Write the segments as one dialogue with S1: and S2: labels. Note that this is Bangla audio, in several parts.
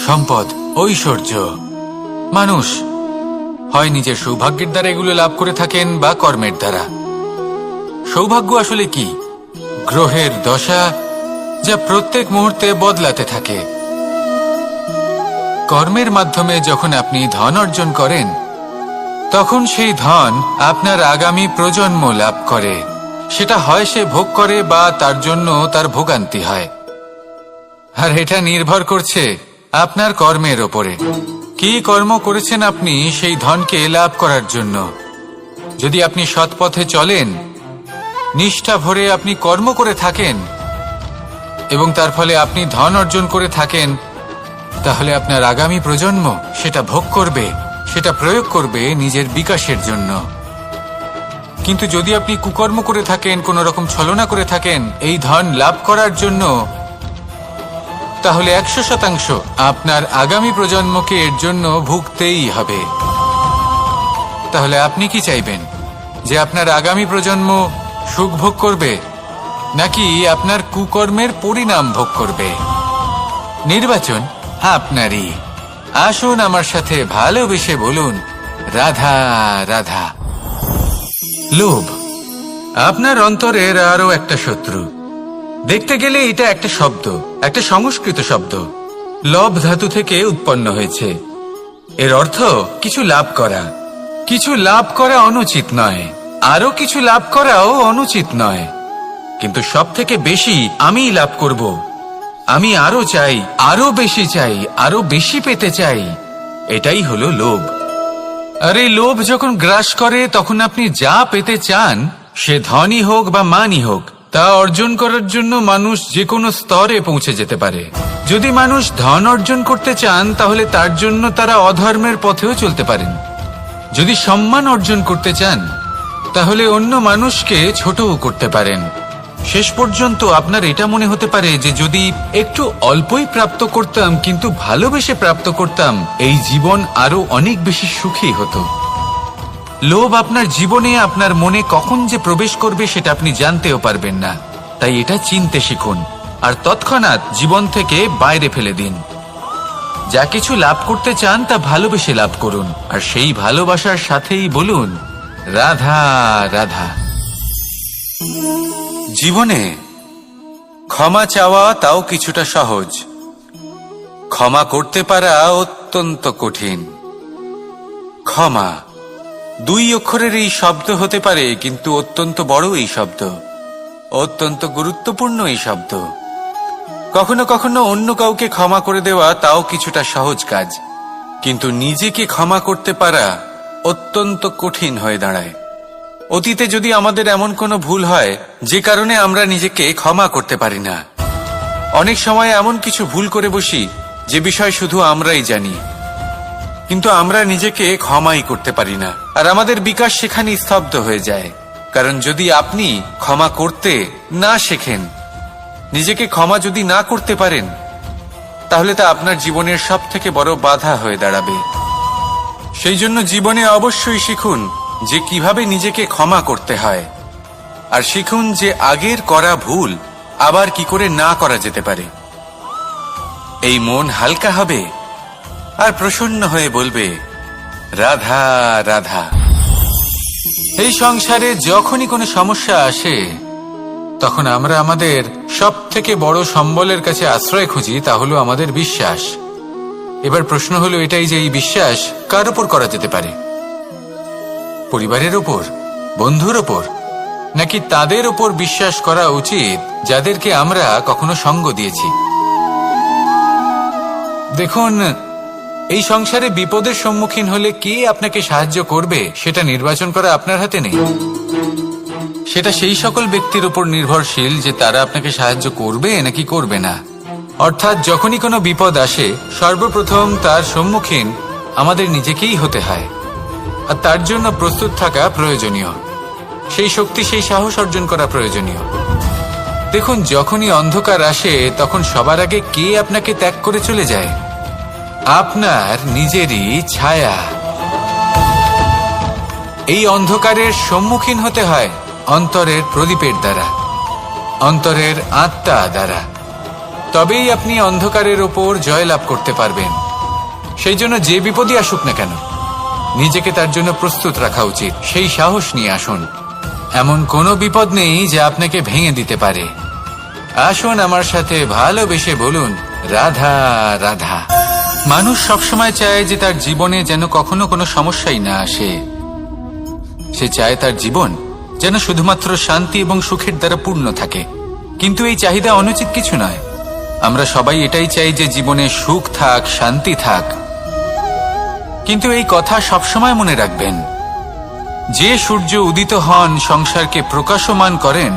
S1: সম্পদ, ঐশ্বর্য। মানুষ হয় নিজের সৌভাগ্যের দ্বারা এগুলো লাভ করে থাকেন বা কর্মের দ্বারা। সৌভাগ্য আসলে কি? গ্রহের দশা যা প্রত্যেক মুহূর্তে বদলাতে থাকে। কর্মের মাধ্যমে যখন আপনি ধন অর্জন করেন, তখন সেই ধন আপনার আগামী প্রজন্ম লাভ করে। সেটা হয় সে ভোগ করে বা তার জন্য তার ভোগান্তি হয়। আর এটা নির্ভর করছে আপনার কর্মের ওপরে। কি কর্ম করেছেন আপনি সেই ধনকে লাভ করার জন্য। যদি আপনি সৎ পথে চলেন, নিষ্ঠা ভরে আপনি কর্ম করে থাকেন এবং তার ফলে আপনি ধন অর্জন করে থাকেন, তাহলে আপনার আগামী প্রজন্ম সেটা ভোগ করবে, সেটা প্রয়োগ করবে নিজের বিকাশের জন্য। কিন্তু যদি আপনি কুকর্ম করে থাকেন, কোনো রকম ছলনা করে থাকেন এই ধন লাভ করার জন্য, তাহলে 100% আপনার আগামী প্রজন্মকে এর জন্য ভুগতেই হবে। তাহলে আপনি কি চাইবেন? যে আপনার আগামী প্রজন্ম সুখ ভোগ করবে, নাকি আপনার কুকর্মের পরিণাম ভোগ করবে? নির্বাচন আপনারই। আসুন আমার সাথে ভালোবেসে বলুন, রাধা রাধা। লোভ আপনার অন্তরের আরো একটা শত্রু। দেখতে গেলে এটা একটা শব্দ, একটা সংস্কৃত শব্দ। লব ধাতু থেকে উৎপন্ন হয়েছে। এর অর্থ কিছু লাভ করা। কিছু লাভ করা অনুচিত নয়, আরো কিছু লাভ করাও অনুচিত নয়, কিন্তু সব থেকে বেশি আমিই লাভ করব, আমি আরো চাই, আরো বেশি চাই, আরো বেশি পেতে চাই, এটাই হলো লোভ। আর এই লোভ যখন গ্রাস করে, তখন আপনি যা পেতে চান, সে ধনই হোক বা মানই হোক, তা অর্জন করার জন্য মানুষ যে কোনো স্তরে পৌঁছে যেতে পারে। যদি মানুষ ধন অর্জন করতে চান, তাহলে তার জন্য তারা অধর্মের পথেও চলতে পারেন। যদি সম্মান অর্জন করতে চান, তাহলে অন্য মানুষকে ছোটও করতে পারেন। শেষ পর্যন্ত আপনার এটা মনে হতে পারে যে যদি একটু অল্পই প্রাপ্ত করতাম, কিন্তু ভালোবেসে প্রাপ্ত করতাম, এই জীবন আরো অনেক বেশি সুখী হতো। লোভ আপনার জীবনে, আপনার মনে কখন যে প্রবেশ করবে সেটা আপনি জানতেও পারবেন না। তাই এটা চিনতে শিখুন আর তৎক্ষণাৎ জীবন থেকে বাইরে ফেলে দিন। যা কিছু লাভ করতে চান তা ভালোবেসে লাভ করুন, আর সেই ভালোবাসার সাথেই বলুন, রাধা রাধা। জীবনে ক্ষমা চাওয়া তাও কিছুটা সহজ, ক্ষমা করতে পারা অত্যন্ত কঠিন। ক্ষমা 2 অক্ষরের এই শব্দ হতে পারে, কিন্তু অত্যন্ত বড় এই শব্দ, অত্যন্ত গুরুত্বপূর্ণ এই শব্দ। কখনো কখনো অন্য কাউকে ক্ষমা করে দেওয়া তাও কিছুটা সহজ কাজ, কিন্তু নিজেকে ক্ষমা করতে পারা অত্যন্ত কঠিন হয়ে দাঁড়ায়। অতীতে যদি আমাদের এমন কোনো ভুল হয় যে কারণে আমরা নিজেকে ক্ষমা করতে পারি না, অনেক সময় এমন কিছু ভুল করে বসি যে বিষয় শুধু আমরাই জানি, কিন্তু আমরা নিজেকে ক্ষমাই করতে পারি না, আর আমাদের বিকাশ সেখানে স্তব্ধ হয়ে যায়। কারণ যদি আপনি ক্ষমা করতে না শেখেন, নিজেকে ক্ষমা যদি না করতে পারেন, তাহলে তা আপনার জীবনের সব থেকে বড় বাধা হয়ে দাঁড়াবে। সেই জন্য জীবনে অবশ্যই শিখুন যে কিভাবে নিজেকে ক্ষমা করতে হয়, আর শিখুন যে আগের করা ভুল আবার কি করে না করা যেতে পারে। এই মন হালকা হবে আর প্রসন্ন হয়ে বলবে, রাধা রাধা। এই সংসারে যখনই কোনো সমস্যা আসে, তখন আমরা আমাদের সব থেকে বড় সম্বলের কাছে আশ্রয় খুঁজি, তা হলো আমাদের বিশ্বাস। এবার প্রশ্ন হলো এটাই যে এই বিশ্বাস কার উপর করা যেতে পারে? পরিবারের উপর, বন্ধুর উপর, নাকি তাদের উপর বিশ্বাস করা উচিত যাদেরকে আমরা কখনো সঙ্গ দিয়েছি? দেখুন, এই সংসারে বিপদের সম্মুখীন হলে কে আপনাকে সাহায্য করবে সেটা নির্বাচন করা আপনার হাতে নেই। সেটা সেই সকল ব্যক্তির উপর নির্ভরশীল যে তারা আপনাকে সাহায্য করবে নাকি করবে না। অর্থাৎ যখনই কোনো বিপদ আসে, সর্বপ্রথম তার সম্মুখীন আমাদের নিজেকেই হতে হয়, আর তার জন্য প্রস্তুত থাকা প্রয়োজনীয়। সেই শক্তি, সেই সাহস অর্জন করা প্রয়োজনীয়। দেখুন, যখনই অন্ধকার আসে, তখন সবার আগে কে আপনাকে ত্যাগ করে চলে যায়? আপনার নিজেরই ছায়া। এই অন্ধকারের সম্মুখীন হতে হয় অন্তরের প্রদীপের দ্বারা, অন্তরের আত্মা দ্বারা। তবেই আপনি অন্ধকারের ওপর জয়লাভ করতে পারবেন। সেই জন্য যে বিপদই আসুক না কেন, নিজেকে তার জন্য প্রস্তুত রাখা উচিত। সেই সাহস নিয়ে আসুন। এমন কোনো বিপদ নেই যা আপনাকে ভেঙে দিতে পারে। আসুন আমার সাথে ভালোবেসে বলুন, রাধা রাধা। মানুষ সবসময় চায় যে তার জীবনে যেন কখনো কোনো সমস্যাই না আসে। সে চায় তার জীবন যেন শুধুমাত্র শান্তি এবং সুখের দ্বারা পূর্ণ থাকে। কিন্তু এই চাহিদা অনুচিত কিছু নয়। আমরা সবাই এটাই চাই যে জীবনে সুখ থাক, শান্তি থাক। কিন্তু এই কথা সবসময় মনে রাখবেন, যে সূর্য উদিত হন সংসারকে প্রকাশমান করেন,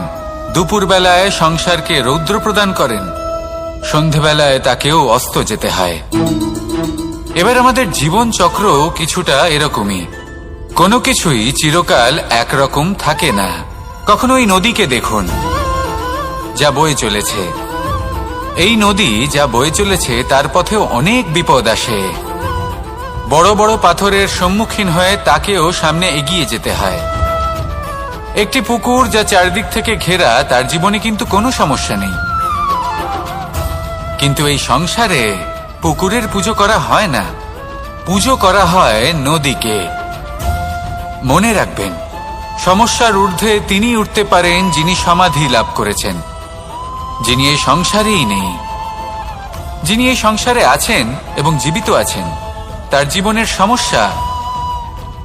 S1: দুপুরবেলায় সংসারকে রৌদ্র প্রদান করেন, সন্ধেবেলায় তাকেও অস্ত যেতে হয়। এবার আমাদের জীবন চক্র কিছুটা এরকমই। কোনো কিছুই চিরকাল একরকম থাকে না। কখনো এই নদীকে দেখুন যা বয়ে চলেছে। এই নদী যা বয়ে চলেছে তার পথেও অনেক বিপদ আসে। বড় বড় পাথরের সম্মুখীন হয়ে তাকেও সামনে এগিয়ে যেতে হয়। একটি পুকুর যা চারদিক থেকে ঘেরা, তার জীবনে কিন্তু কোনো সমস্যা নেই। কিন্তু এই সংসারে পুকুরের পুজো করা হয় না, পুজো করা হয় নদীকে। মনে রাখবেন, সমস্যার ঊর্ধ্বে তিনি উঠতে পারেন যিনি সমাধি লাভ করেছেন, যিনি এই সংসারেই নেই। যিনি এই সংসারে আছেন এবং জীবিত আছেন, তার জীবনের সমস্যা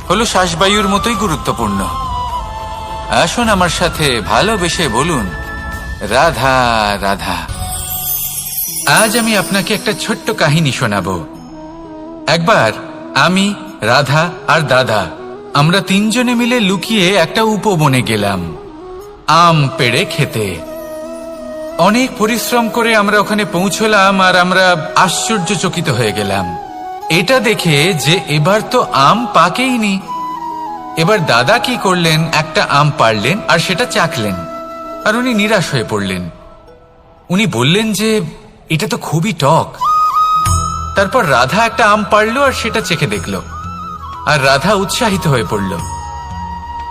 S1: হলো শ্বাসবায়ুর মতোই গুরুত্বপূর্ণ। আসুন আমার সাথে ভালোবেসে বলুন, রাধা রাধা। আজ আমি আপনাকে একটা ছোট্ট কাহিনী শোনাবো। একবার আমি, রাধা আর দাদা, আমরা তিনজনে মিলে লুকিয়ে একটা উপবনে গেলাম আম পেড়ে খেতে। অনেক পরিশ্রম করে আমরা ওখানে পৌঁছলাম আর আমরা আশ্চর্যচকিত হয়ে গেলাম এটা দেখে যে এবার তো আম পাকেইনি। এবার দাদা কি করলেন, একটা আম পাড়লেন আর সেটা চাখলেন, আর উনি নিরাশ হয়ে পড়লেন। উনি বললেন যে এটা তো খুবই টক। তারপর রাধা একটা আম পাড়লো আর সেটা চেখে দেখল, আর রাধা উৎসাহিত হয়ে পড়ল।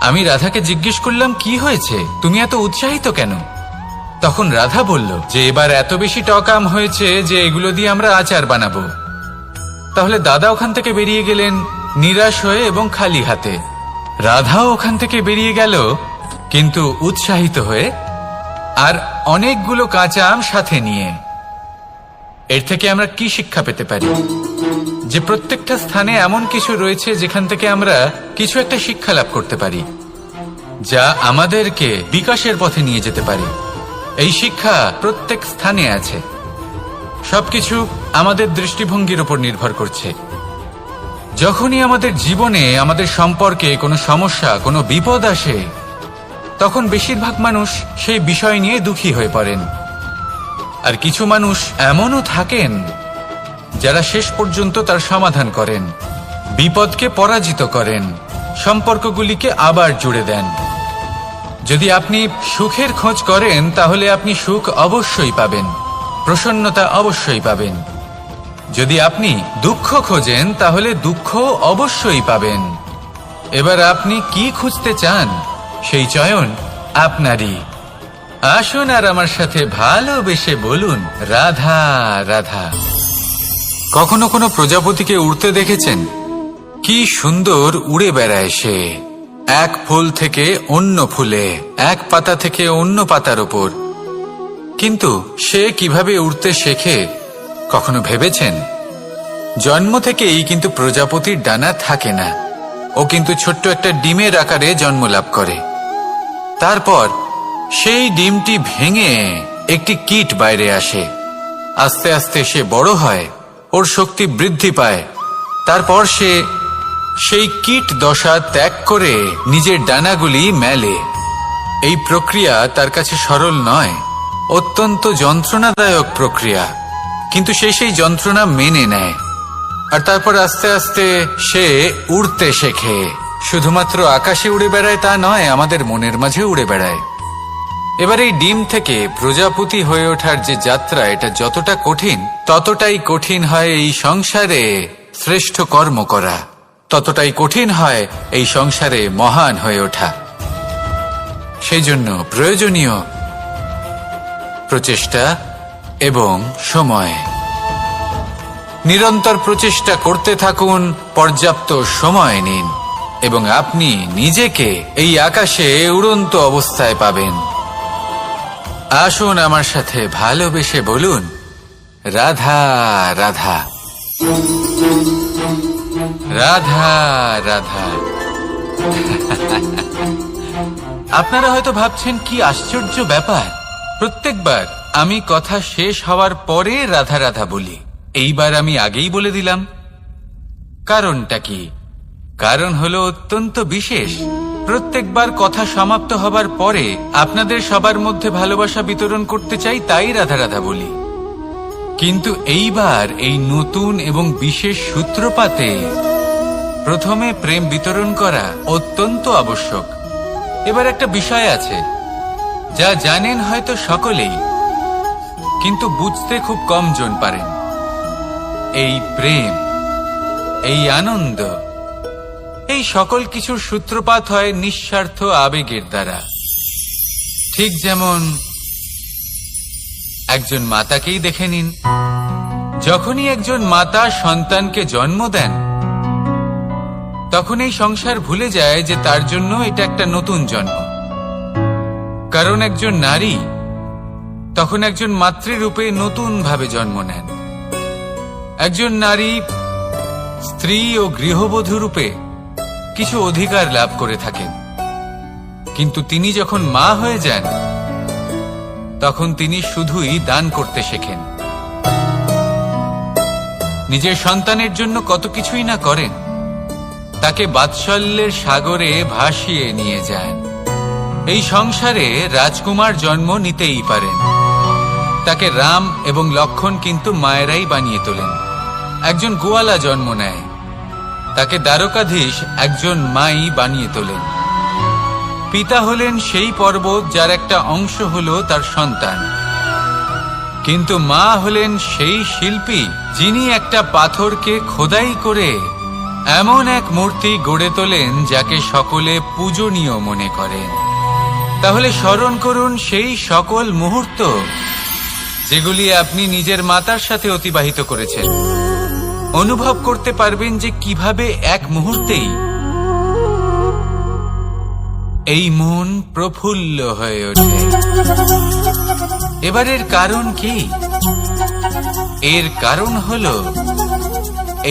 S1: আমি রাধাকে জিজ্ঞেস করলাম, কি হয়েছে, তুমি এত উৎসাহিত কেন? তখন রাধা বলল যে এবার এত বেশি টক আম হয়েছে যে এগুলো দিয়ে আমরা আচার বানাবো। তাহলে দাদা ওখান থেকে বেরিয়ে গেলেন নিরাশ হয়ে এবং খালি হাতে। রাধাও ওখান থেকে বেরিয়ে গেল কিন্তু উৎসাহিত হয়ে, আর অনেকগুলো কাঁচা আম সাথে নিয়ে। এর থেকে আমরা কি শিক্ষা পেতে পারি? যে প্রত্যেকটা স্থানে এমন কিছু রয়েছে যেখান থেকে আমরা কিছু একটা শিক্ষা লাভ করতে পারি, যা আমাদেরকে বিকাশের পথে নিয়ে যেতে পারে। এই শিক্ষা প্রত্যেক স্থানে আছে। সবকিছু আমাদের দৃষ্টিভঙ্গির উপর নির্ভর করছে। যখনই আমাদের জীবনে, আমাদের সম্পর্কে কোনো সমস্যা, কোনো বিপদ আসে, তখন বেশিরভাগ মানুষ সেই বিষয় নিয়ে দুঃখী হয়ে পড়েন। আর কিছু মানুষ এমনও থাকেন যারা শেষ পর্যন্ত তার সমাধান করেন, বিপদকে পরাজিত করেন, সম্পর্কগুলিকে আবার জুড়ে দেন। যদি আপনি সুখের খোঁজ করেন তাহলে আপনি সুখ অবশ্যই পাবেন, প্রসন্নতা অবশ্যই পাবেন। যদি আপনি দুঃখ খোঁজেন তাহলে দুঃখ অবশ্যই পাবেন। এবার আপনি কি খুঁজতে চান, সেই চয়ন আপনারই। আসুন আর আমার সাথে ভালোবেসে বলুন, রাধা রাধা। কখনো কোনো প্রজাপতিকে উড়তে দেখেছেন? কি সুন্দর উড়ে বেড়ায় সে, এক ফুল থেকে অন্য ফুলে, এক পাতা থেকে অন্য পাতার উপর। কিন্তু সে কিভাবে উড়তে শেখে কখনো ভেবেছেন? জন্ম থেকেই কিন্তু প্রজাপতির ডানা থাকে না। ও কিন্তু ছোট্ট একটা ডিমের আকারে জন্ম লাভ করে। তারপর সেই ডিমটি ভেঙে একটি কীট বাইরে আসে। আস্তে আস্তে সে বড় হয়, ওর শক্তি বৃদ্ধি পায়। তারপর সে সেই কীট দশা ত্যাগ করে নিজের ডানাগুলি মেলে। এই প্রক্রিয়া তার কাছে সরল নয়, অত্যন্ত যন্ত্রণাদায়ক প্রক্রিয়া, কিন্তু সে সেই যন্ত্রণা মেনে নেয়। আর তারপর আস্তে আস্তে সে উড়তে শেখে। শুধুমাত্র আকাশে উড়ে বেড়ায় তা নয়, আমাদের মনের মাঝে উড়ে বেড়ায়। এবার এই ডিম থেকে প্রজাপতি হয়ে ওঠার যে যাত্রা, এটা যতটা কঠিন, ততটাই কঠিন হয় এই সংসারে শ্রেষ্ঠ কর্ম করা, ততটাই কঠিন হয় এই সংসারে মহান হয়ে ওঠা। সেই জন্য প্রয়োজনীয় প্রচেষ্টা এবং সময়। নিরন্তর প্রচেষ্টা করতে থাকুন, পর্যাপ্ত সময় নিন এবং আপনি নিজেকে এই আকাশে উড়ন্ত অবস্থায় পাবেন। আসুন আমার সাথে ভালোবেসে বলুন, রাধা রাধা, রাধা রাধা। আপনারা হয়তো ভাবছেন কি আশ্চর্য ব্যাপার, প্রত্যেকবার আমি কথা শেষ হওয়ার পরে রাধা রাধা বলি। এইবার আমি আগেই বলে দিলাম। কারণটা কি? কারণ হলো অত্যন্ত বিশেষ। প্রত্যেকবার কথা সমাপ্ত হবার পরে আপনাদের সবার মধ্যে ভালোবাসা বিতরণ করতে চাই, তাই রাধা রাধা বলি। কিন্তু এইবার এই নতুন এবং বিশেষ সূত্রপাতে প্রথমে প্রেম বিতরণ করা অত্যন্ত আবশ্যক। এবার একটা বিষয় আছে যা জানেন হয়তো সকলেই, কিন্তু বুঝতে খুব কম জন পারেন। এই প্রেম, এই আনন্দ, এই সকল কিছুর সূত্রপাত হয় নিঃস্বার্থ আবেগের দ্বারা। ঠিক যেমন একজন মাতাকেই দেখে নিন। যখনই একজন মাতা সন্তানকে জন্ম দেন, তখন এই সংসার ভুলে যায় যে তার জন্য এটা একটা নতুন জন্ম। কারণ একজন নারী তখন একজন মাতৃরূপে নতুন ভাবে জন্ম নেন। একজন নারী স্ত্রী ও গৃহবধূ রূপে কিছু অধিকার লাভ করে থাকেন, কিন্তু তিনি যখন মা হয়ে যান তখন তিনি শুধুই দান করতে শেখেন। নিজের সন্তানের জন্য কত কিছুই না করেন, তাকে বাৎসল্যের সাগরে ভাসিয়ে নিয়ে যান। এই সংসারে রাজকুমার জন্ম নিতেই পারেন, তাকে রাম এবং লক্ষণ কিন্তু মায়েরাই বানিয়ে তোলেন। একজন গোয়ালা জন্ম নেয়, তাকে দ্বারকাধীশ একজন মাই বানিয়ে তোলেন। পিতা হলেন সেই পর্বত যার একটা অংশ হলো তার সন্তান, কিন্তু মা হলেন সেই শিল্পী যিনি একটা পাথরকে খোদাই করে এমন এক মূর্তি গড়ে তোলেন যাকে সকলে পূজনীয় মনে করেন। তাহলে স্মরণ করুন সেই সকল মুহূর্ত যেগুলি আপনি নিজের মাতার সাথে অতিবাহিত করেছেন। অনুভব করতে পারবেন যে কিভাবে এক মুহূর্তেই এই মন প্রফুল্ল হয়ে ওঠে। এবার এর কারণ কি? এর কারণ হলো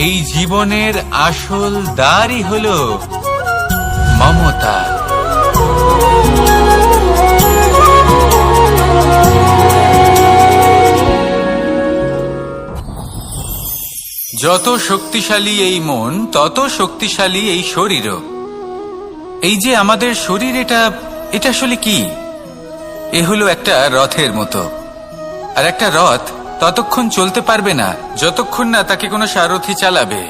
S1: এই জীবনের আসল দ্বারই হলো মমতা। যত শক্তিশালী এই মন, তত শক্তিশালী এই শরীরও। এই যে আমাদের শরীর, এটা আসলে কি? এ হলো একটা রথের মতো। আর একটা রথ ততক্ষণ চলতে পারবে না যতক্ষণ না তাকে কোনো সারথি চালাবে।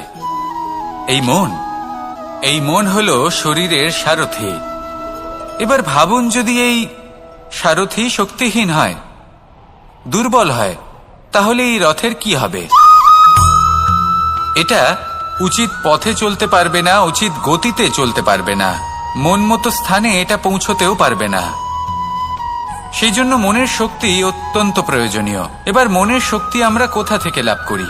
S1: এই মন হলো শরীরের সারথি। এবার ভাবুন, যদি এই সারথি শক্তিহীন হয়, দুর্বল হয়, তাহলে এই রথের কি হবে? এটা উচিত পথে চলতে পারবে না, উচিত গতিতে চলতে পারবে না, মন মতো স্থানে এটা পৌঁছতেও পারবে না। সেই জন্য মনের শক্তি অত্যন্ত প্রয়োজনীয়। এবার মনের শক্তি আমরা কোথা থেকে লাভ করি?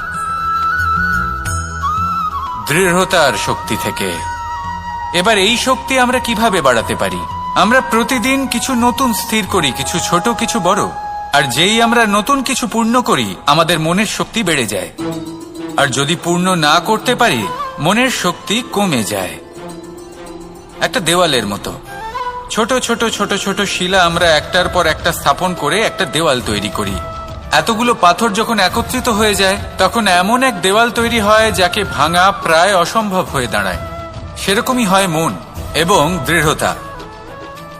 S1: দৃঢ়তার শক্তি থেকে। এবার এই শক্তি আমরা কিভাবে বাড়াতে পারি? আমরা প্রতিদিন কিছু নতুন স্থির করি, কিছু ছোট কিছু বড়। আর যেই আমরা নতুন কিছু পূর্ণ করি, আমাদের মনের শক্তি বেড়ে যায়। আর যদি পূর্ণ না করতে পারি, মনের শক্তি কমে যায়। একটা দেওয়ালের মতো ছোট ছোট ছোট ছোট শিলা আমরা একটার পর একটা স্থাপন করে একটা দেওয়াল তৈরি করি। এতগুলো পাথর যখন একত্রিত হয়ে যায়, তখন এমন এক দেওয়াল তৈরি হয় যাকে ভাঙা প্রায় অসম্ভব হয়ে দাঁড়ায়। সেরকমই হয় মন এবং দৃঢ়তা।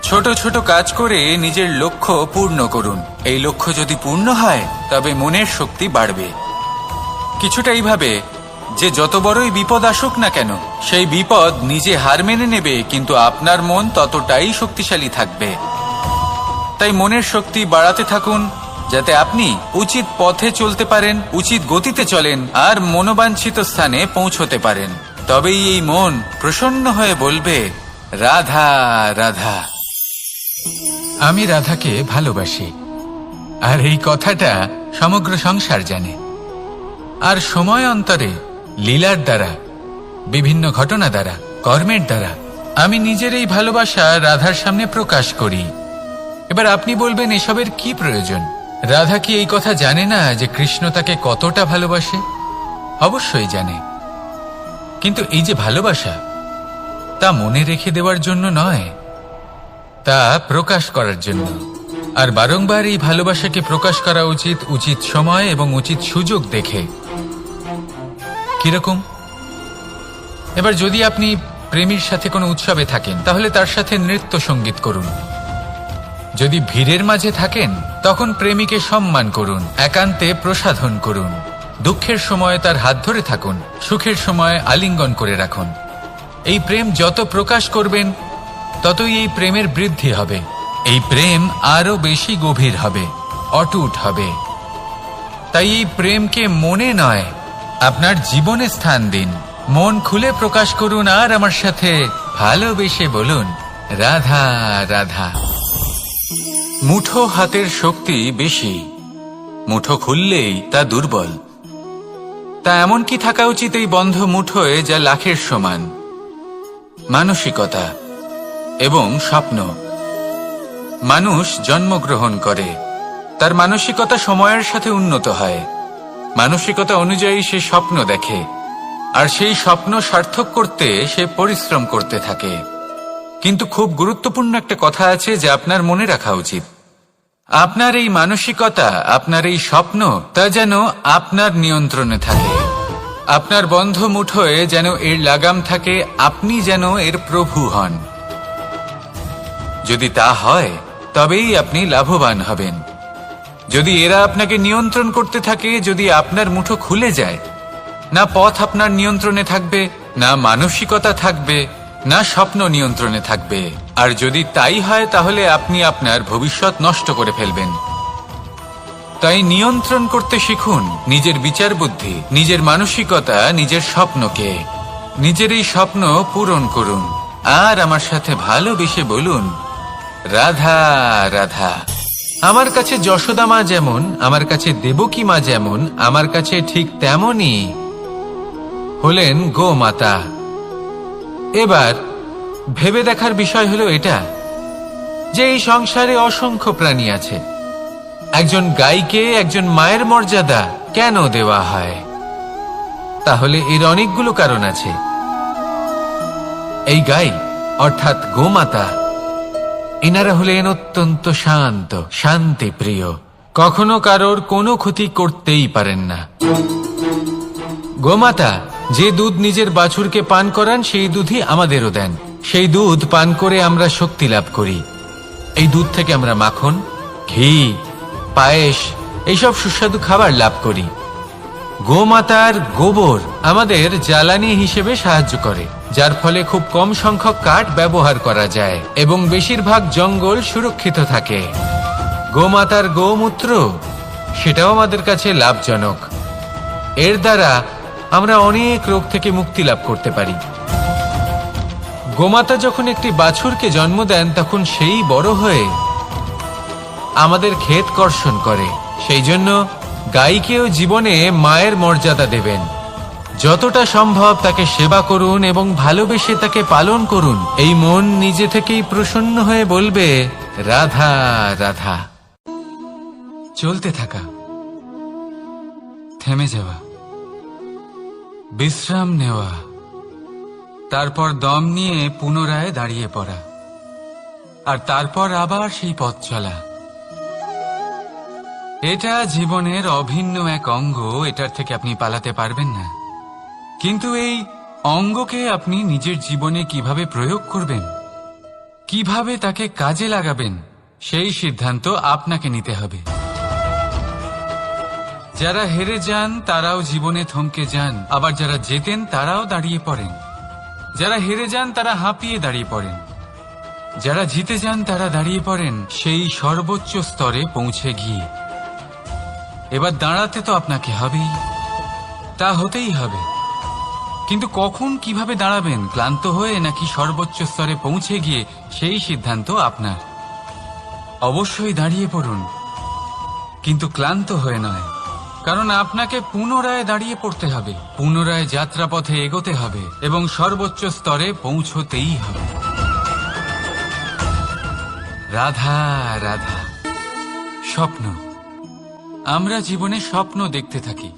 S1: ছোট ছোট কাজ করে নিজের লক্ষ্য পূর্ণ করুন। এই লক্ষ্য যদি পূর্ণ হয়, তবে মনের শক্তি বাড়বে। কিছুটা এইভাবে যে যত বড়ই বিপদ আসুক না কেন, সেই বিপদ নিজে হার মেনে নেবে, কিন্তু আপনার মন ততটাই শক্তিশালী থাকবে। তাই মনের শক্তি বাড়াতে থাকুন, যাতে আপনি উচিত পথে চলতে পারেন, উচিত গতিতে চলেন আর মনোবাঞ্ছিত স্থানে পৌঁছতে পারেন। তবেই এই মন প্রসন্ন হয়ে বলবে, রাধা রাধা। আমি রাধাকে ভালোবাসি। আর এই কথাটা সমগ্র সংসার জানে। আর সময় অন্তরে লীলার দ্বারা, বিভিন্ন ঘটনা দ্বারা, কর্মের দ্বারা আমি নিজের এই ভালোবাসা রাধার সামনে প্রকাশ করি। এবার আপনি বলবেন, এসবের কি প্রয়োজন? রাধা কি এই কথা জানে না যে কৃষ্ণ তাকে কতটা ভালোবাসে? অবশ্যই জানে, কিন্তু এই যে ভালোবাসা, তা মনে রেখে দেওয়ার জন্য নয়, তা প্রকাশ করার জন্য। আর বারংবার এই ভালোবাসাকে প্রকাশ করা উচিত, উচিত সময় এবং উচিত সুযোগ দেখে। কিরকম? এবার যদি আপনি প্রেমীর সাথে কোনো উৎসবে থাকেন, তাহলে তার সাথে নৃত্য সঙ্গীত করুন। যদি ভিড়ের মাঝে থাকেন, তখন প্রেমীকে সম্মান করুন, একান্তে প্রসাধন করুন। দুঃখের সময় তার হাত ধরে থাকুন, সুখের সময় আলিঙ্গন করে রাখুন। এই প্রেম যত প্রকাশ করবেন, ততই এই প্রেমের বৃদ্ধি হবে। এই প্রেম আরো বেশি গভীর হবে, অটুট হবে। তাই এই প্রেমকে মনে নয়, আপনার জীবনে স্থান দিন। মন খুলে প্রকাশ করুন আর আমার সাথে ভালোবেসে বলুন, রাধা রাধা। মুঠো হাতের শক্তি বেশি, মুঠো খুললেই তা দুর্বল। তা এমন কি থাকা উচিত এই বন্ধ মুঠোয় যা লাখের সমান? মানসিকতা এবং স্বপ্ন। মানুষ জন্মগ্রহণ করে, তার মানসিকতা সময়ের সাথে উন্নত হয়। মানসিকতা অনুযায়ী সে স্বপ্ন দেখে, আর সেই স্বপ্ন সার্থক করতে সে পরিশ্রম করতে থাকে। কিন্তু খুব গুরুত্বপূর্ণ একটা কথা আছে যা আপনার মনে রাখা উচিত। আপনার এই মানসিকতা, আপনার এই স্বপ্ন, তা যেন আপনার নিয়ন্ত্রণে থাকে। আপনার বন্ধ মুঠোয় যেন এর লাগাম থাকে, আপনি যেন এর প্রভু হন। যদি তা হয়, তবেই আপনি লাভবান হবেন। যদি এরা আপনাকে নিয়ন্ত্রণ করতে থাকে, যদি আপনার মুঠো খুলে যায়, না পথ আপনার নিয়ন্ত্রণে থাকবে, না মানসিকতা থাকবে, না স্বপ্ন নিয়ন্ত্রণে থাকবে। আর যদি তাই হয়, তাহলে আপনি আপনার ভবিষ্যৎ নষ্ট করে ফেলবেন। তাই নিয়ন্ত্রণ করতে শিখুন নিজের বিচার বুদ্ধি, নিজের মানসিকতা, নিজের স্বপ্নকে। নিজের এই স্বপ্ন পূরণ করুন আর আমার সাথে ভালোবেসে বলুন, রাধা রাধা। আমার কাছে যশোদা মা যেমন, আমার কাছে দেবকী মা যেমন, আমার কাছে ঠিক তেমনই হলেন গোমাতা। এবার ভেবে দেখার বিষয় হলো এটা, যে এই সংসারে অসংখ্য প্রাণী আছে। একজন গাইকে একজন মায়ের মর্যাদা কেন দেওয়া হয়? তাহলে এর অনেকগুলো কারণ আছে। এই গাই অর্থাৎ গোমাতা, এনারা হলেন অত্যন্ত শান্ত, শান্তি প্রিয়, কখনো কারোর কোনো ক্ষতি করতেই পারেন না। গোমাতা যে দুধ নিজের বাছুরকে পান করান, সেই দুধই আমাদেরও দেন। সেই দুধ পান করে আমরা শক্তি লাভ করি। এই দুধ থেকে আমরা মাখন, ঘি, পায়েস, এইসব সুস্বাদু খাবার লাভ করি। গোমাতার গোবর আমাদের জ্বালানি হিসেবে সাহায্য করে, যার ফলে খুব কম সংখ্যক কাঠ ব্যবহার করা যায় এবং বেশিরভাগ জঙ্গল সুরক্ষিত থাকে। গোমাতার গোমূত্র, সেটাও আমাদের কাছে লাভজনক। এর দ্বারা আমরা অনেক রোগ থেকে মুক্তি লাভ করতে পারি। গোমাতা যখন একটি বাছুরকে জন্ম দেন, তখন সেই বড় হয়ে আমাদের ক্ষেত কর্ষণ করে। সেই জন্য গাইকেও জীবনে মায়ের মর্যাদা দেবেন। যতটা সম্ভব তাকে সেবা করুন এবং ভালোবেসে তাকে পালন করুন। এই মন নিজে থেকেই প্রসন্ন হয়ে বলবে, রাধা রাধা। চলতে থাকা, থেমে যাওয়া, বিশ্রাম নেওয়া, তারপর দম নিয়ে পুনরায় দাঁড়িয়ে পড়া, আর তারপর আবার সেই পথ চলা। এটা জীবনের অভিন্ন এক অঙ্গ, এটার থেকে আপনি পালাতে পারবেন না। কিন্তু এই অঙ্গকে আপনি নিজের জীবনে কিভাবে প্রয়োগ করবেন, কিভাবে তাকে কাজে লাগাবেন, সেই সিদ্ধান্ত আপনাকে নিতে হবে। যারা হেরে যান তারাও জীবনে থমকে যান, আবার যারা জেতেন তারাও দাঁড়িয়ে পড়েন। যারা হেরে যান তারা হাঁপিয়ে দাঁড়িয়ে পড়েন, যারা জিতে যান তারা দাঁড়িয়ে পড়েন সেই সর্বোচ্চ স্তরে পৌঁছে গিয়ে। এবার দাঁড়াতে তো আপনাকে হবেই, তা হতেই হবে। কিন্তু কখন, কিভাবে দাঁড়াবেন, ক্লান্ত হয়ে নাকি সর্বোচ্চ স্তরে পৌঁছে গিয়ে, সেই সিদ্ধান্ত আপনার। অবশ্যই দাঁড়িয়ে পড়ুন, কিন্তু ক্লান্ত হয়ে নয়, কারণ আপনাকে পুনরায় দাঁড়িয়ে পড়তে হবে, পুনরায় যাত্রাপথে এগোতে হবে এবং সর্বোচ্চ স্তরে পৌঁছতেই হবে। রাধা রাধা। স্বপ্ন, আমরা জীবনে স্বপ্ন দেখতে থাকি,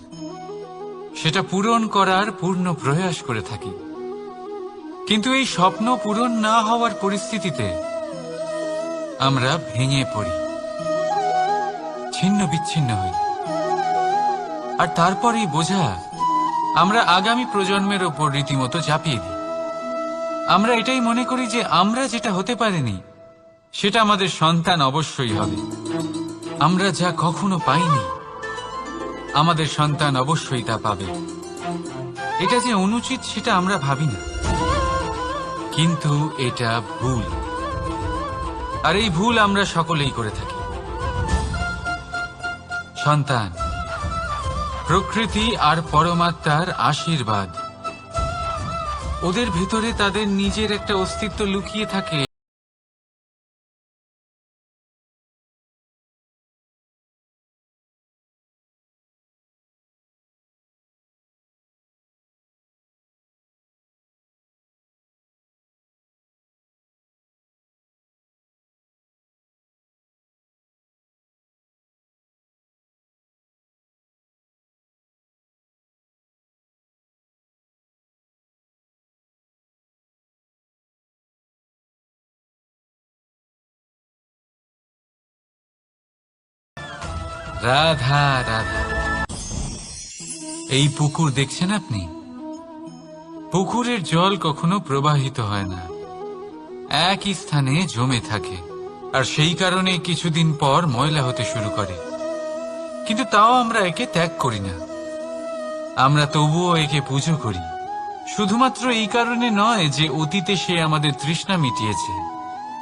S1: সেটা পূরণ করার পূর্ণ প্রয়াস করে থাকি, কিন্তু এই স্বপ্ন পূরণ না হওয়ার পরিস্থিতিতে আমরা ভেঙে পড়ি, ছিন্ন বিচ্ছিন্ন হই। আর তারপরেই বোঝা আমরা আগামী প্রজন্মের ওপর রীতিমতো চাপিয়ে দিই। আমরা এটাই মনে করি যে আমরা যেটা হতে পারিনি সেটা আমাদের সন্তান অবশ্যই হবে। আমরা যা কখনো পাইনি আমাদের সন্তান অবশ্যই তা পাবে। এটা যে অনুচিত সেটা আমরা ভাবি না, কিন্তু এটা ভুল। আর এই ভুল আমরা সকলেই করে থাকি। সন্তান প্রকৃতি আর পরমাত্মার আশীর্বাদ, ওদের ভেতরে তাদের নিজের একটা অস্তিত্ব লুকিয়ে থাকে। রাধা রাধা। এই পুকুর দেখছেন আপনি? পুকুরের জল কখনো প্রবাহিত হয় না, একই স্থানে জমে থাকে, আর সেই কারণে কিছুদিন পর ময়লা হতে শুরু করে। কিন্তু তাও আমরা একে ত্যাগ করি না, আমরা তবুও একে পুজো করি। শুধুমাত্র এই কারণে নয় যে অতীতে সে আমাদের তৃষ্ণা মিটিয়েছে,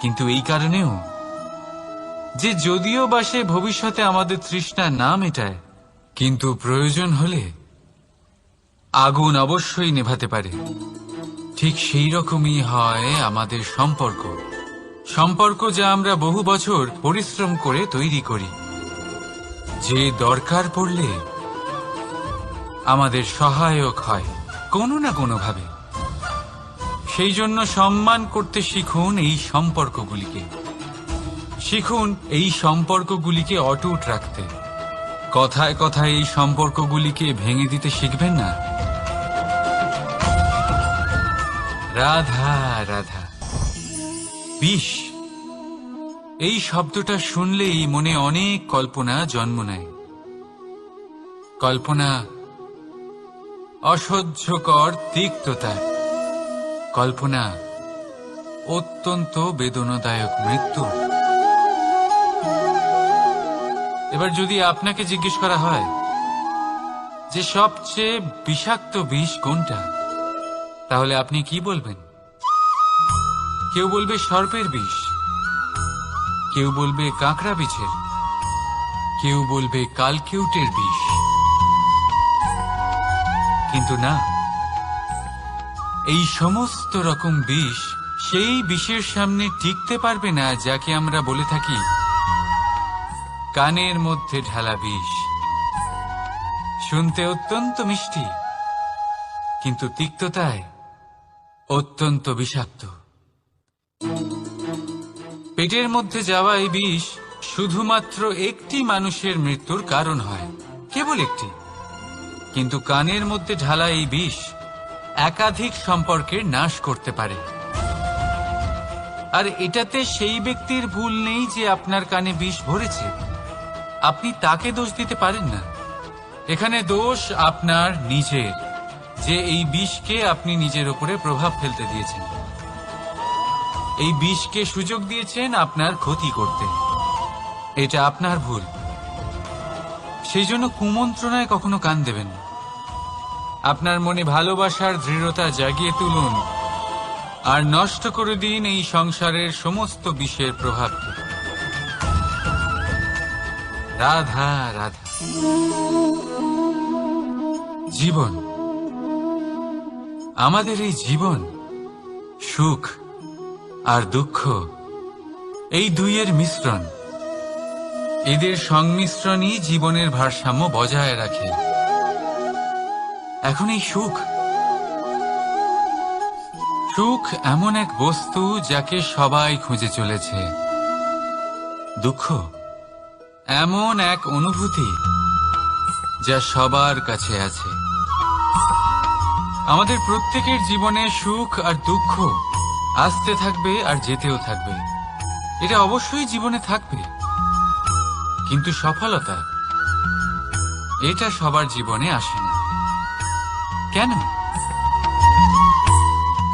S1: কিন্তু এই কারণেও যে যদিও বা সে ভবিষ্যতে আমাদের তৃষ্ণা না মেটায়, কিন্তু প্রয়োজন হলে আগুন অবশ্যই নেভাতে পারে। ঠিক সেই রকমই হয় আমাদের সম্পর্ক, সম্পর্ক যা আমরা বহু বছর পরিশ্রম করে তৈরি করি, যে দরকার পড়লে আমাদের সহায়ক হয় কোনো না কোনোভাবে। সেই জন্য সম্মান করতে শিখুন এই সম্পর্কগুলিকে, শিখুন এই সম্পর্কগুলিকে অটুট রাখতে। কথায় কথায় এই সম্পর্কগুলিকে ভেঙে দিতে শিখবেন না। রাধা রাধা। বিষ, এই শব্দটা শুনলেই মনে অনেক কল্পনা জন্ম নেয়। কল্পনা অসহ্যকর তিক্ততার, কল্পনা অত্যন্ত বেদনাদায়ক মৃত্যু। এবার যদি আপনাকে জিজ্ঞেস করা হয় যে সবচেয়ে বিষাক্ত বিষ কোনটা, তাহলে আপনি কি বলবেন? কেউ বলবে সর্পের বিষ, কেউ বলবে কাঁকড়া বিছের, কেউ বলবে কালকেউটের বিষ। কিন্তু না, এই সমস্ত রকম বিষ সেই বিষের সামনে টিকতে পারবে না যাকে আমরা বলে থাকি কানের মধ্যে ঢালা বিষ। শুনতে অত্যন্ত মিষ্টি, কিন্তু তিক্ততায় অত্যন্ত বিষাক্ত। পেটের মধ্যে যাওয়া এই বিষ শুধুমাত্র একটি মানুষের মৃত্যুর কারণ হয়, কেবল একটি। কিন্তু কানের মধ্যে ঢালা এই বিষ একাধিক সম্পর্কের নাশ করতে পারে। আর এটাতে সেই ব্যক্তির ভুল নেই যে আপনার কানে বিষ ভরেছে, আপনি তাকে দোষ দিতে পারেন না। এখানে দোষ আপনার নিজের, যে এই বিষকে আপনি নিজের উপরে প্রভাব ফেলতে দিয়েছেন, এই বিষকে সুযোগ দিয়েছেন আপনার ক্ষতি করতে। এটা আপনার ভুল। সেই জন্য কুমন্ত্রণায় কখনো কান দেবেন না। আপনার মনে ভালোবাসার দৃঢ়তা জাগিয়ে তুলুন আর নষ্ট করে দিন এই সংসারের সমস্ত বিষের প্রভাবকে। রাধা রাধা। জীবন, আমাদের এই জীবন সুখ আর দুঃখ, এই দুইয়ের মিশ্রণ। এদের সংমিশ্রণই জীবনের ভারসাম্য বজায় রাখে। এখন এই সুখ সুখ এমন এক বস্তু যাকে সবাই খুঁজে চলেছে। দুঃখ এমন এক অনুভূতি যা সবার কাছে আছে। আমাদের প্রত্যেকের জীবনে সুখ আর দুঃখ আসতে থাকবে আর যেতেও থাকবে। এটা অবশ্যই জীবনে থাকবে, কিন্তু সফলতা এটা সবার জীবনে আসে না। কেন?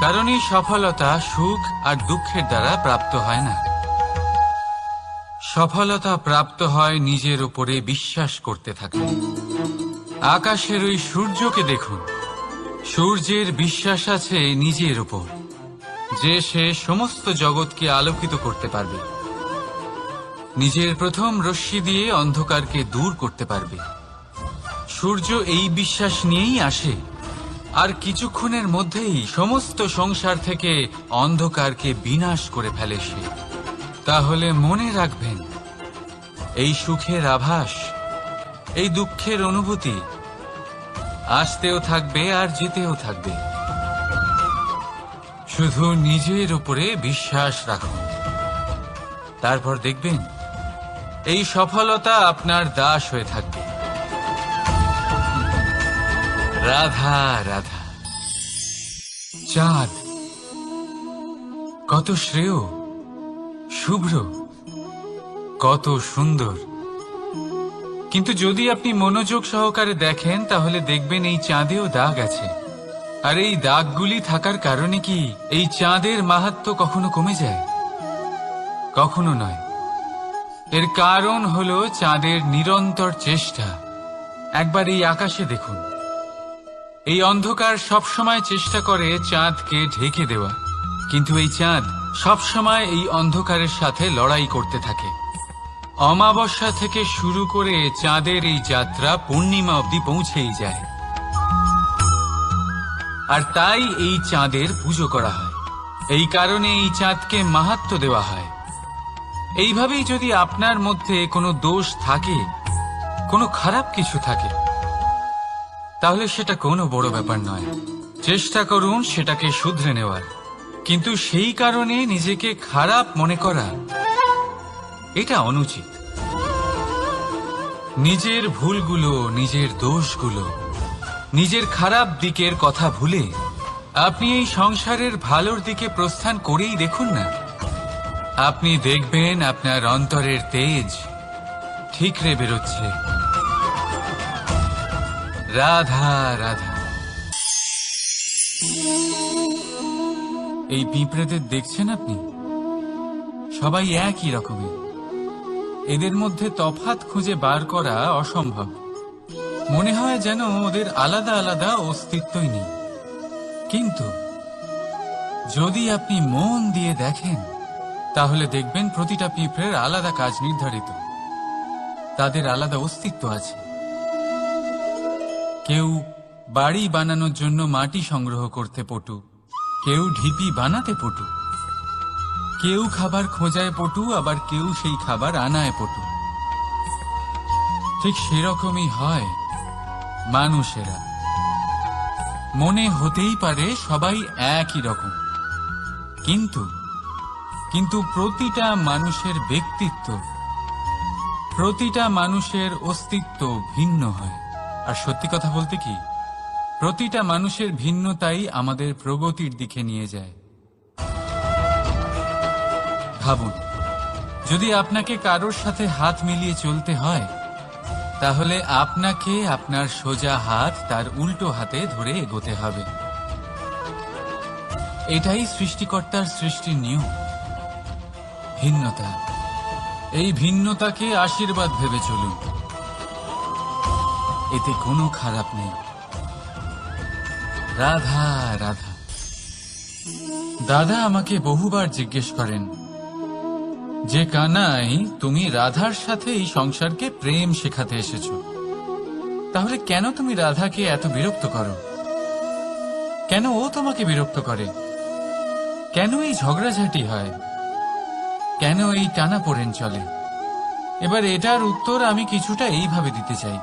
S1: কারণ এই সফলতা সুখ আর দুঃখের দ্বারা প্রাপ্ত হয় না। সফলতা প্রাপ্ত হয় নিজের উপরে বিশ্বাস করতে থাকলে। আকাশের ওই সূর্যকে দেখুন, সূর্যের বিশ্বাস আছে নিজের উপর যে সে সমস্ত জগৎকে আলোকিত করতে পারবে, নিজের প্রথম রশ্মি দিয়ে অন্ধকারকে দূর করতে পারবে। সূর্য এই বিশ্বাস নিয়েই আসে, আর কিছুক্ষণের মধ্যেই সমস্ত সংসার থেকে অন্ধকারকে বিনাশ করে ফেলে সে। তাহলে মনে রাখবেন, এই সুখের আভাস, এই দুঃখের অনুভূতি আসতেও থাকবে আর যেতেও থাকবে। শুধু নিজের উপরে বিশ্বাস রাখুন, তারপর দেখবেন এই সফলতা আপনার দাস হয়ে থাকবে। রাধা রাধা। চাঁদ কত শ্রেয়, শুভ্র, কত সুন্দর, কিন্তু যদি আপনি মনোযোগ সহকারে দেখেন তাহলে দেখবেন এই চাঁদেও দাগ আছে। আর এই দাগগুলি থাকার কারণে কি এই চাঁদের মাহাত্ম্য কখনো কমে যায়? কখনো নয়। এর কারণ হলো চাঁদের নিরন্তর চেষ্টা। একবার এই আকাশে দেখুন, এই অন্ধকার সবসময় চেষ্টা করে চাঁদকে ঢেকে দেওয়া, কিন্তু এই চাঁদ সবসময় এই অন্ধকারের সাথে লড়াই করতে থাকে। অমাবস্যা থেকে শুরু করে চাঁদের এই যাত্রা পূর্ণিমা অবধি পৌঁছেই যায়। আর তাই এই চাঁদের পুজো করা হয়, এই কারণে এই চাঁদকে মাহাত্ম্য দেওয়া হয়। এইভাবেই যদি আপনার মধ্যে কোনো দোষ থাকে, কোনো খারাপ কিছু থাকে, তাহলে সেটা কোনো বড় ব্যাপার নয়। চেষ্টা করুন সেটাকে শুধরে নেওয়ার, কিন্তু সেই কারণে নিজেকে খারাপ মনে করা এটা অনুচিত। নিজের ভুলগুলো, নিজের দোষগুলো, নিজের খারাপ দিকের কথা ভুলে আপনি এই সংসারের ভালোর দিকে প্রস্থান করেই দেখুন না। আপনি দেখবেন আপনার অন্তরের তেজ ঠিকরে বেরোচ্ছে। রাধা রাধা। এই পিঁপড়েদের দেখছেন আপনি? সবাই একই রকমের। এদের মধ্যে তফাৎ খুঁজে বার করা অসম্ভব। মনে হয় যেন ওদের আলাদা আলাদা অস্তিত্বই নেই। কিন্তু যদি আপনি মন দিয়ে দেখেন তাহলে দেখবেন প্রতিটা পিঁপড়ের আলাদা কাজ নির্ধারিত, তাদের আলাদা অস্তিত্ব আছে। কেউ বাড়ি বানানোর জন্য মাটি সংগ্রহ করতে পটু, কেউ ঢিপি বানাতে পটু, কেউ খাবার খোঁজায় পটু, আবার কেউ সেই খাবার আনায় পটু। ঠিক সেরকমই হয় মানুষেরা। মনে হতেই পারে সবাই একই রকম, কিন্তু প্রতিটা মানুষের ব্যক্তিত্ব, প্রতিটা মানুষের অস্তিত্ব ভিন্ন হয়। আর সত্যি কথা বলতে কি, প্রতিটা মানুষের ভিন্নতাই আমাদের প্রগতির দিকে নিয়ে যায়। ভাবুন, যদি আপনাকে কারোর সাথে হাত মিলিয়ে চলতে হয়, তাহলে আপনাকে আপনার সোজা হাত তার উল্টো হাতে ধরে এগোতে হবে। এটাই সৃষ্টিকর্তার সৃষ্টির নিয়ম। ভিন্নতা, এই ভিন্নতাকে আশীর্বাদ ভেবে চলুন, এতে কোনো খারাপ নেই। রাধা রাধা। দাদা আমাকে বহুবার জিজ্ঞেস করেন যে কানাই, তুমি রাধার সাথে এই সংসারকে প্রেম শেখাতে এসেছো, তাহলে কেন তুমি রাধাকে এত বিরক্ত করো? কেন ও তোমাকে বিরক্ত করে? কেন এই ঝগড়াঝাটি হয়? কেন এই টানাপোড়েন চলে? এবার এটার উত্তর আমি কিছুটা এইভাবে দিতে চাই।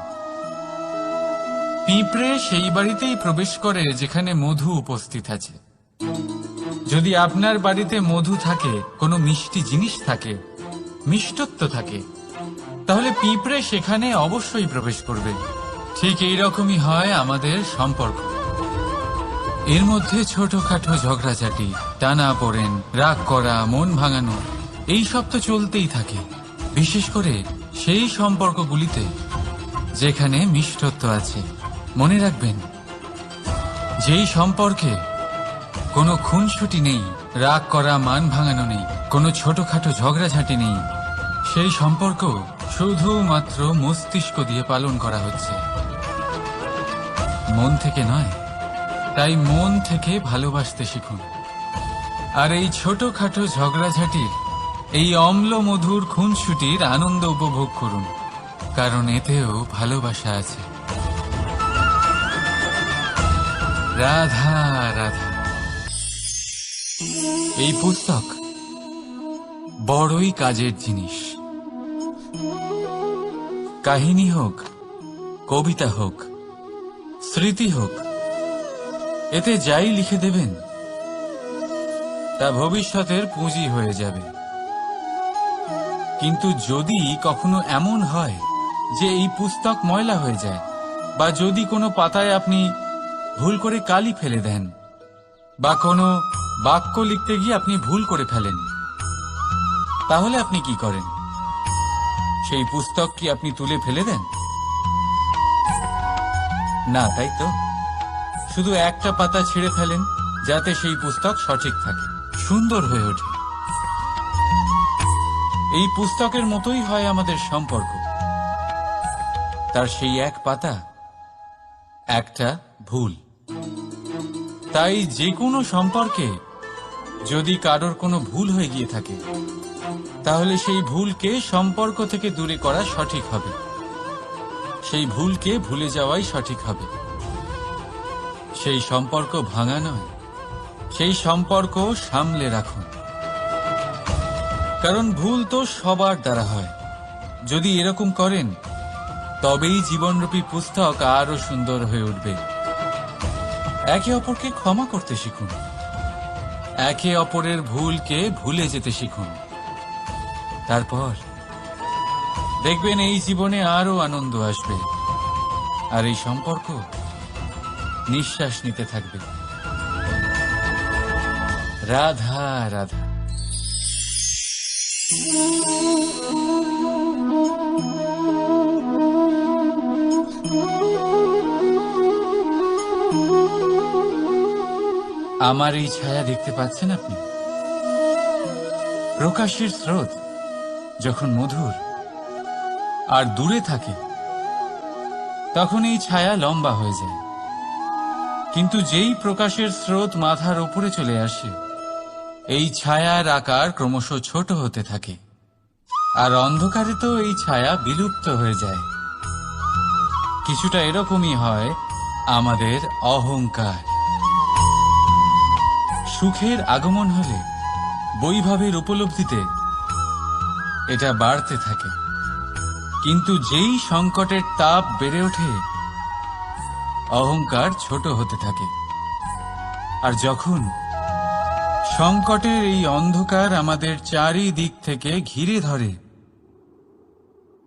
S1: পিঁপড়ে সেই বাড়িতেই প্রবেশ করে যেখানে মধু উপস্থিত আছে। যদি আপনার বাড়িতে মধু থাকে, কোনো মিষ্টি জিনিস থাকে, মিষ্টত্ব থাকে, তাহলে পিঁপড়ে সেখানে অবশ্যই প্রবেশ করবে। ঠিক এইরকমই হয় আমাদের সম্পর্ক। এর মধ্যে ছোটখাটো ঝগড়াঝাটি, টানা পড়েন, রাগ করা, মন ভাঙানো, এই সব তো চলতেই থাকে, বিশেষ করে সেই সম্পর্কগুলিতে যেখানে মিষ্টত্ব আছে। মনে রাখবেন, যেই সম্পর্কে কোনো খুনসুটি নেই, রাগ করা, মান ভাঙানো নেই, কোনো ছোটখাটো ঝগড়াঝাটি নেই, সেই সম্পর্ক শুধুমাত্র মস্তিষ্ক দিয়ে পালন করা হচ্ছে, মন থেকে নয়। তাই মন থেকে ভালোবাসতে শিখুন। আর এই ছোটখাটো ঝগড়াঝাটির, এই অম্ল মধুর খুনসুটির আনন্দ উপভোগ করুন, কারণ এতেও ভালোবাসা আছে। রাধা রাধা। এই পুস্তক বড়ই কাজের জিনিস। কাহিনী হোক, কবিতা হোক, স্মৃতি হোক, এতে যাই লিখে দেবেন তা ভবিষ্যতের পুঁজি হয়ে যাবে। কিন্তু যদি কখনো এমন হয় যে এই পুস্তক ময়লা হয়ে যায়, বা যদি কোনো পাতায় আপনি ভুল করে কালি ফেলে দেন, বা কোনো বাক্য লিখতে গিয়ে আপনি ভুল করে ফেলেন, তাহলে আপনি কি করেন? সেই পুস্তক কি আপনি তুলে ফেলে দেন? না, তাই তো। শুধু একটা পাতা ছিঁড়ে ফেলেন, যাতে সেই পুস্তক সঠিক থাকে, সুন্দর হয়ে ওঠে। এই পুস্তকের মতোই হয় আমাদের সম্পর্ক। তার সেই এক পাতা, একটা ভুল। তাই যে কোনো সম্পর্কে যদি কারোর কোনো ভুল হয়ে গিয়ে থাকে, তাহলে সেই ভুলকে সম্পর্ক থেকে দূরে করা সঠিক হবে। সেই ভুলকে ভুলে যাওয়াই সঠিক হবে। সেই সম্পর্ক ভাঙা নয়, সেই সম্পর্ক সামলে রাখুন। কারণ ভুল তো সবার দ্বারা হয়। যদি এরকম করেন, তবেই জীবনরূপী পুস্তক আরো সুন্দর হয়ে উঠবে। একে অপরকে ক্ষমা করতে শিখুন, একে অপরের ভুলকে ভুলে যেতে শিখুন। তারপর দেখবেন এই জীবনে আরো আনন্দ আসবে, আর এই সম্পর্ক নিঃশ্বাস নিতে থাকবে। রাধা রাধা। আমার এই ছায়া দেখতে পাচ্ছেন আপনি? প্রকাশের স্রোত যখন মধুর আর দূরে থাকে, তখন এই ছায়া লম্বা হয়ে যায়। কিন্তু যেই প্রকাশের স্রোত মাথার উপরে চলে আসে, এই ছায়ার আকার ক্রমশ ছোট হতে থাকে, আর অন্ধকারে তো এই ছায়া বিলুপ্ত হয়ে যায়। কিছুটা এরকমই হয় আমাদের অহংকার। সুখের আগমন হলে, বৈভবের উপলব্ধিতে এটা বাড়তে থাকে। কিন্তু যেই সংকটের তাপ বেড়ে ওঠে, অহংকার ছোট হতে থাকে। আর যখন সংকটের এই অন্ধকার আমাদের চারিদিক থেকে ঘিরে ধরে,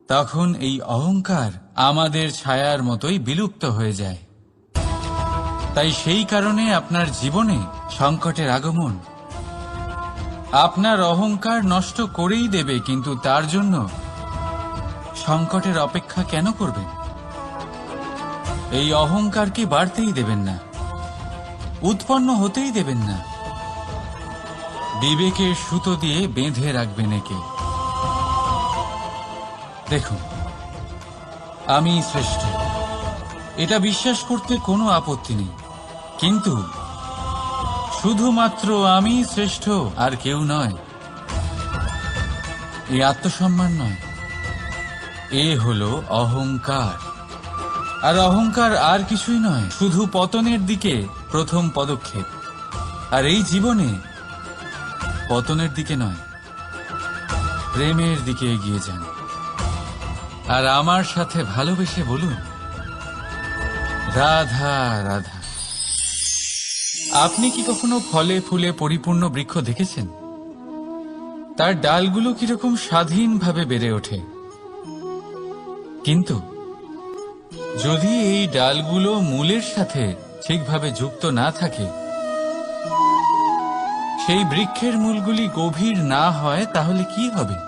S1: তখন এই অহংকার আমাদের ছায়ার মতোই বিলুপ্ত হয়ে যায়। তাই সেই কারণে আপনার জীবনে সংকটের আগমন আপনার অহংকার নষ্ট করেই দেবে, কিন্তু তার জন্য সংকটের অপেক্ষা কেন করবেন? এই অহংকারকে বাড়তেই দেবেন না, উৎপন্ন হতেই দেবেন না। বিবেকের সুতো দিয়ে বেঁধে রাখবেন একে। দেখুন, আমি শ্রেষ্ঠ, এটা বিশ্বাস করতে কোনো আপত্তি নেই। কিন্তু শুধুমাত্র আমি শ্রেষ্ঠ, আর কেউ নয়, এই আত্মসম্মান নয়, এ হলো অহংকার। আর অহংকার আর কিছুই নয়, শুধু পতনের দিকে প্রথম পদক্ষেপ। আর এই জীবনে পতনের দিকে নয়, প্রেমের দিকে এগিয়ে যান। আর আমার সাথে ভালোবেসে বলুন, রাধা রাধা। আপনি কি কখনো ফলে ফুলে পরিপূর্ণ বৃক্ষ দেখেছেন? তার ডালগুলো কিরকম স্বাধীনভাবে বেড়ে ওঠে, কিন্তু যদি এই ডালগুলো মূলের সাথে ঠিকভাবে যুক্ত না থাকে, সেই বৃক্ষের মূলগুলি গভীর না হয়, তাহলে কি হবে?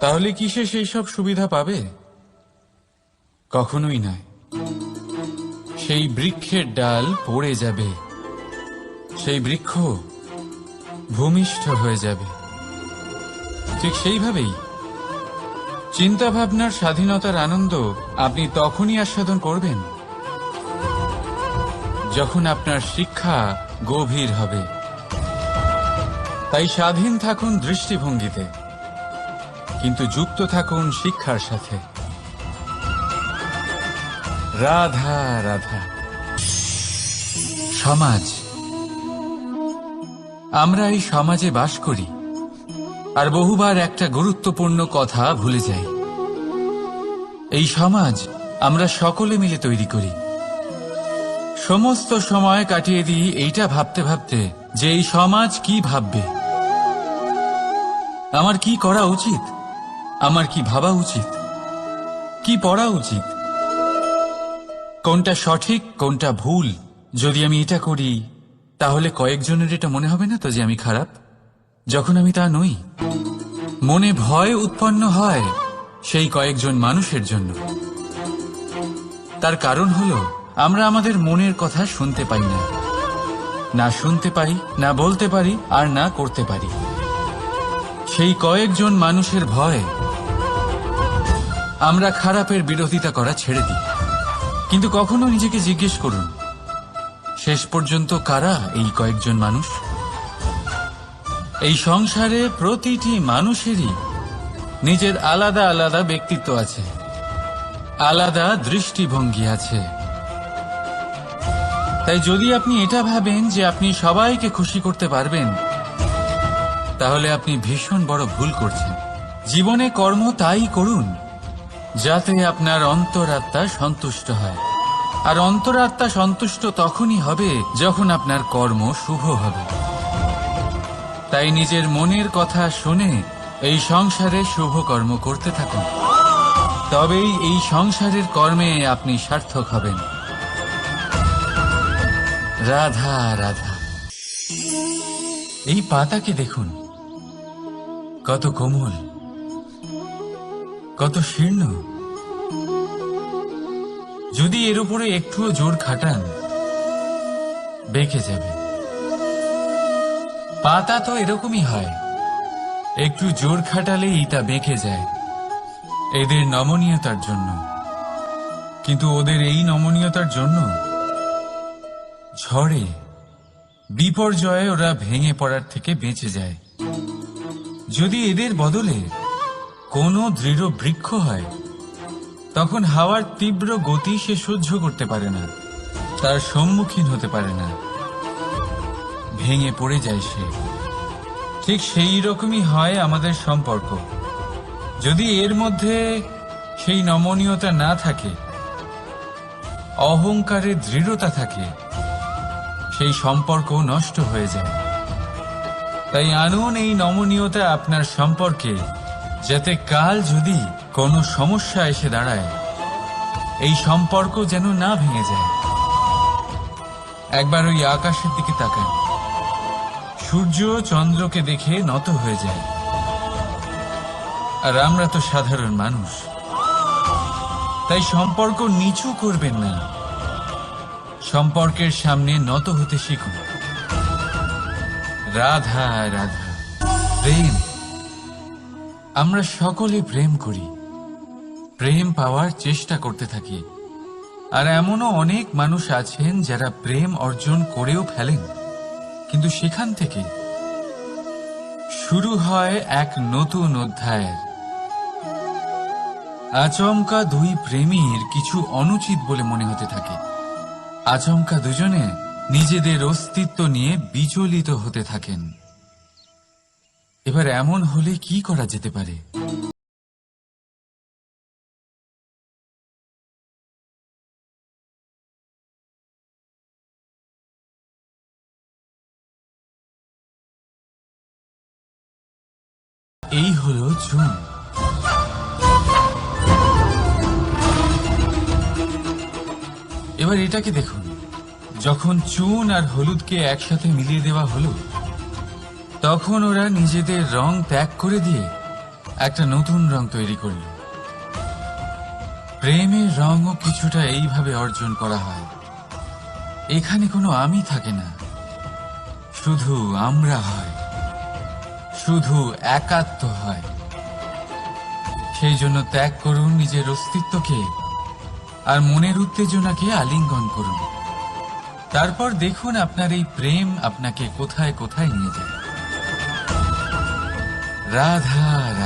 S1: তাহলে কি সে সেই সব সুবিধা পাবে? কখনোই নয়। সেই বৃক্ষের ডাল পড়ে যাবে, সেই বৃক্ষ ভূমিষ্ঠ হয়ে যাবে। ঠিক সেইভাবেই চিন্তা ভাবনার স্বাধীনতার আনন্দ আপনি তখনই আস্বাদন করবেন যখন আপনার শিক্ষা গভীর হবে। তাই স্বাধীন থাকুন দৃষ্টিভঙ্গিতে, কিন্তু যুক্ত থাকুন শিক্ষার সাথে। রাধা রাধা। সমাজ, আমরা এই সমাজে বাস করি আর বহুবার একটা গুরুত্বপূর্ণ কথা ভুলে যাই। এই সমাজ আমরা সকলে মিলে তৈরি করি। সমস্ত সময় কাটিয়ে দিই এইটা ভাবতে ভাবতে যে এই সমাজ কি ভাববে, আমার কি করা উচিত, আমার কি ভাবা উচিত, কি পড়া উচিত, কোনটা সঠিক কোনটা ভুল। যদি আমি এটা করি তাহলে কয়েকজনের এটা মনে হবে না তো যে আমি খারাপ, যখন আমি তা নই। মনে ভয় উৎপন্ন হয় সেই কয়েকজন মানুষের জন্য। তার কারণ হলো আমরা আমাদের মনের কথা শুনতে পাই না, না শুনতে পারি, না বলতে পারি, আর না করতে পারি। সেই কয়েকজন মানুষের ভয় আমরা খারাপের বিরোধিতা করা ছেড়ে দিই। কিন্তু কখনো নিজেকে জিজ্ঞেস করুন, শেষ পর্যন্ত কারা এই কয়েকজন মানুষ? এই সংসারে প্রতিটি মানুষেরই নিজের আলাদা আলাদা ব্যক্তিত্ব আছে, আলাদা দৃষ্টিভঙ্গি আছে। তাই যদি আপনি এটা ভাবেন যে আপনি সবাইকে খুশি করতে পারবেন, তাহলে আপনি ভীষণ বড় ভুল করছেন। জীবনে কর্ম তাই করুন যাতে আপনার অন্তরাত্মা সন্তুষ্ট হয়, আর অন্তরাত্মা সন্তুষ্ট তখনই হবে যখন আপনার কর্ম শুভ হবে। তাই নিজের মনের কথা শুনে এই সংসারে শুভ কর্ম করতে থাকুন, তবেই এই সংসারের কর্মে আপনি সার্থক হবেন। রাধা রাধা। এই পাতাকে দেখুন, কত কোমল, কত শীর্ণ। যদি এর উপরে একটুও জোর খাটান বেঁকে যাবে। পাতা তো এরকমই হয়, একটু জোর খাটালেই তা বেঁকে যায় এদের নমনীয়তার জন্য। কিন্তু ওদের এই নমনীয়তার জন্য ঝড়ে বিপর্যয়ে ওরা ভেঙে পড়ার থেকে বেঁচে যায়। যদি এদের বদলে কোনো দৃঢ় বৃক্ষ হয়, তখন হাওয়ার তীব্র গতি সে সহ্য করতে পারে না, তার সম্মুখীন হতে পারে না, ভেঙে পড়ে যায় সে। ঠিক সেই রকমই হয় আমাদের সম্পর্ক। যদি এর মধ্যে সেই নমনীয়তা না থাকে, অহংকারের দৃঢ়তা থাকে, সেই সম্পর্ক নষ্ট হয়ে যায়। তাই আনুন এই নমনীয়তা আপনার সম্পর্কে, যাতে কাল যদি কোনো সমস্যা এসে দাঁড়ায়, এই সম্পর্ক যেন না ভেঙে যায়। একবার ওই আকাশের দিকে তাকান, সূর্য চন্দ্রকে দেখে নত হয়ে যায়, আর আমরা তো সাধারণ মানুষ। তাই সম্পর্ক নিচু করবেন না, সম্পর্কের সামনে নত হতে শিখুন। রাধা রাধা। প্রেম, আমরা সকলে প্রেম করি, প্রেম পাওয়ার চেষ্টা করতে থাকি। আর এমনও অনেক মানুষ আছেন যারা প্রেম অর্জন করেও ফেলেন, কিন্তু সেখান থেকে শুরু হয় এক নতুন অধ্যায়ের। আচমকা দুই প্রেমীর কিছু অনুচিত বলে মনে হতে থাকে, আচমকা দুজনে নিজেদের অস্তিত্ব নিয়ে বিচলিত হতে থাকেন। এবার এমন হলে কি করা যেতে পারে?
S2: এই হলো চুন। এবার এটাকে দেখুন, যখন চুন আর হলুদকে একসাথে মিলিয়ে দেওয়া হলো, তখন ওরা নিজেদের রং ত্যাগ করে দিয়ে একটা নতুন রং তৈরি করল। প্রেমের রঙও কিছুটা এইভাবে অর্জন করা হয়। এখানে কোনো আমি থাকে না, শুধু আমরা হয়, শুধু একাত্ম হয়। সেই জন্য ত্যাগ করুন নিজের অস্তিত্বকে আর মনের উত্তেজনাকে আলিঙ্গন করুন। তারপর দেখুন আপনার এই প্রেম আপনাকে কোথায় কোথায় নিয়ে যায়। রাধা রাধা।